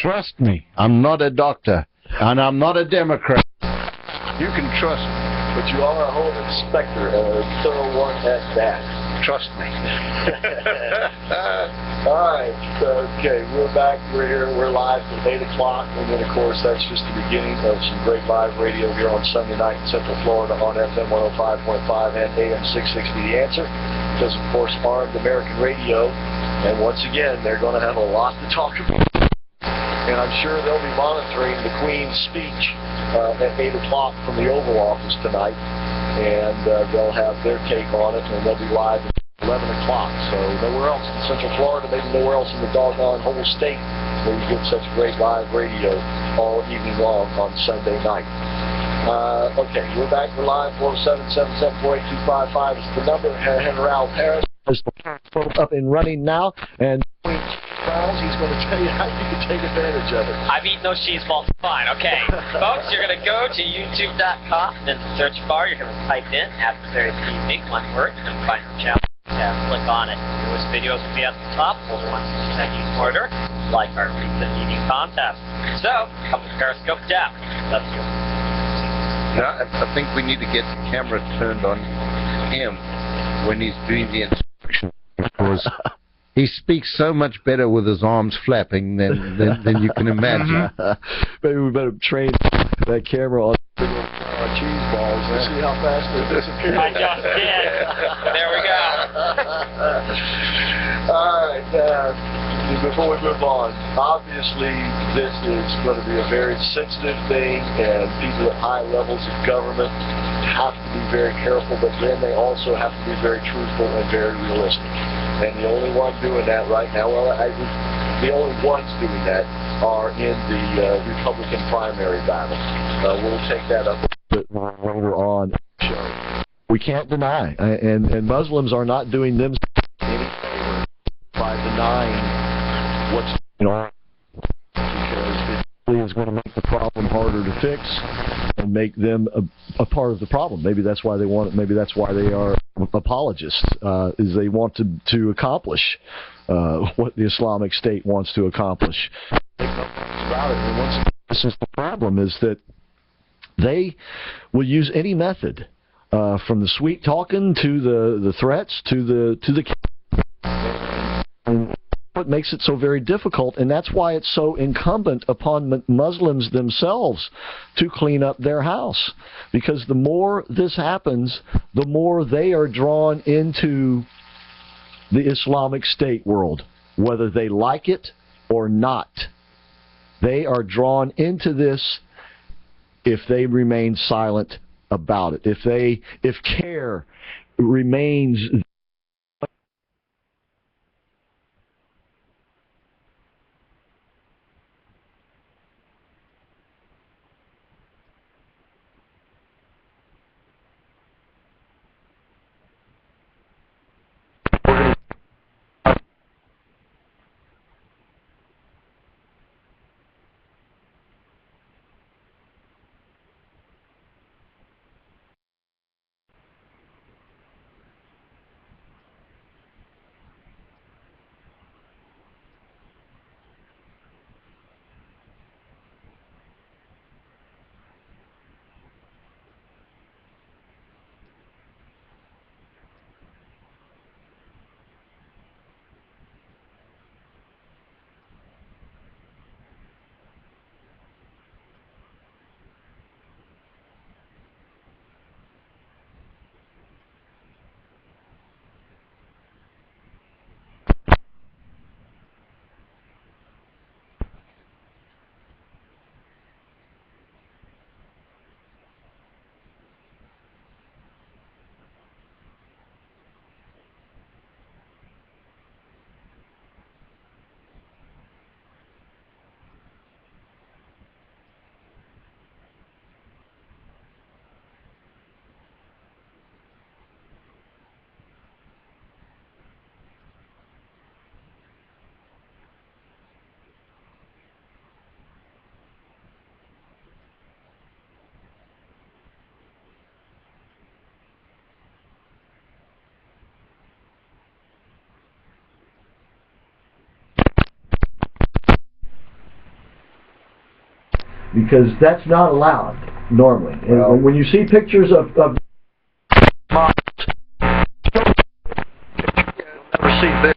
Trust me, I'm not a doctor, and I'm not a Democrat. You can trust me. But you are a home inspector, and a thorough one at that. Trust me. All right. Okay, we're back. We're here. We're live from 8 o'clock. And then, of course, that's just the beginning of some great live radio here on Sunday night in Central Florida on FM 105.5 and AM 660 The Answer. Because, of course, Armed American Radio. And once again, they're going to have a lot to talk about. And I'm sure they'll be monitoring the Queen's speech at 8 o'clock from the Oval Office tonight. And they'll have their take on it, and they'll be live at 11 o'clock. So nowhere else in Central Florida, maybe nowhere else in the doggone whole state where you get such great live radio all evening long on Sunday night. Okay, we're back. We're live. 407-774-8255 is the number. General Paris is up and running now. And he's going to tell you how you can take advantage of it. I've eaten those cheese balls. Fine, okay. Folks, you're going to go to youtube.com, and in the search bar, you're going to type in Adversary TV, one word, and find the channel. Click on it. Newest videos will be at the top. Older ones in the order, like our recent eating contest. So, come to Pariscope Depth. Let's go. Yeah, I think we need to get the camera turned on him when he's doing the instruction. Because he speaks so much better with his arms flapping than you can imagine. Maybe we better train that camera on cheese balls and see how fast they disappear. I just did. There we go. All right. Before we move on, obviously this is going to be a very sensitive thing, and people at high levels of government have to be very careful, but then they also have to be very truthful and very realistic. And the only one doing that right now, the only ones doing that are in the Republican primary battle. We'll take that up a bit when we're on the show. We can't deny, and Muslims are not doing them any favor by denying what's going on, because it really is going to make the problem harder to fix and make them a part of the problem. Maybe that's why they want it. Maybe that's why they are apologists, is they want to accomplish what the Islamic State wants to accomplish. About it. And once again, this is the problem, is that they will use any method, from the sweet talking to the threats to the and what makes it so very difficult, and that's why it's so incumbent upon Muslims themselves to clean up their house, because the more this happens, the more they are drawn into the Islamic State world, whether they like it or not. They are drawn into this if they remain silent about it. If care remains because that's not allowed normally. Well, And when you see pictures of you'll never see this.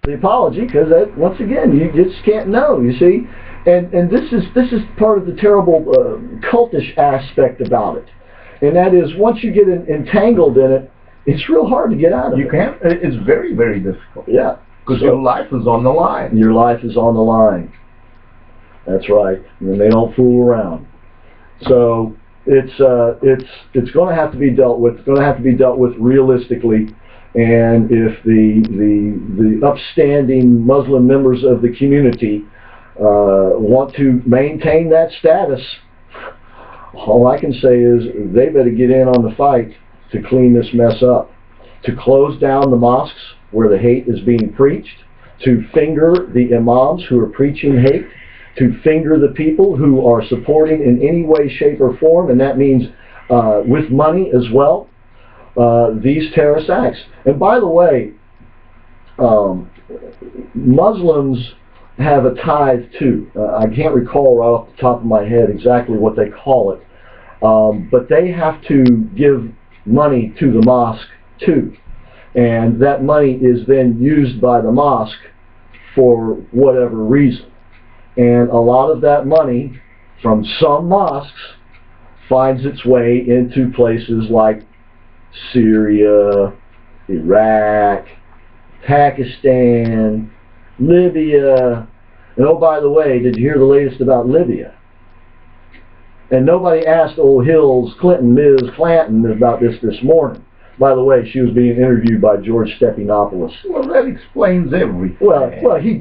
The apology, because once again, you just can't know, you see, and this is part of the terrible cultish aspect about it, and that is once you get entangled in it, it's real hard to get out of it. you can't. It's very, very difficult. Yeah, Because your life is on the line. your life is on the line. That's right, and they don't fool around. So it's going to have to be dealt with. It's going to have to be dealt with realistically. And if the upstanding Muslim members of the community want to maintain that status, all I can say is they better get in on the fight to clean this mess up, to close down the mosques where the hate is being preached, to finger the imams who are preaching hate, to finger the people who are supporting in any way, shape, or form, and that means with money as well, these terrorist acts. And by the way, Muslims have a tithe too. I can't recall right off the top of my head exactly what they call it, but they have to give money to the mosque too. And that money is then used by the mosque for whatever reason. And a lot of that money from some mosques finds its way into places like Syria, Iraq, Pakistan, Libya, And oh, by the way, did you hear the latest about Libya? And nobody asked old Hills Clinton, Ms. Clanton, about this morning. By the way, she was being interviewed by George Stephanopoulos. Well, that explains everything. Well, he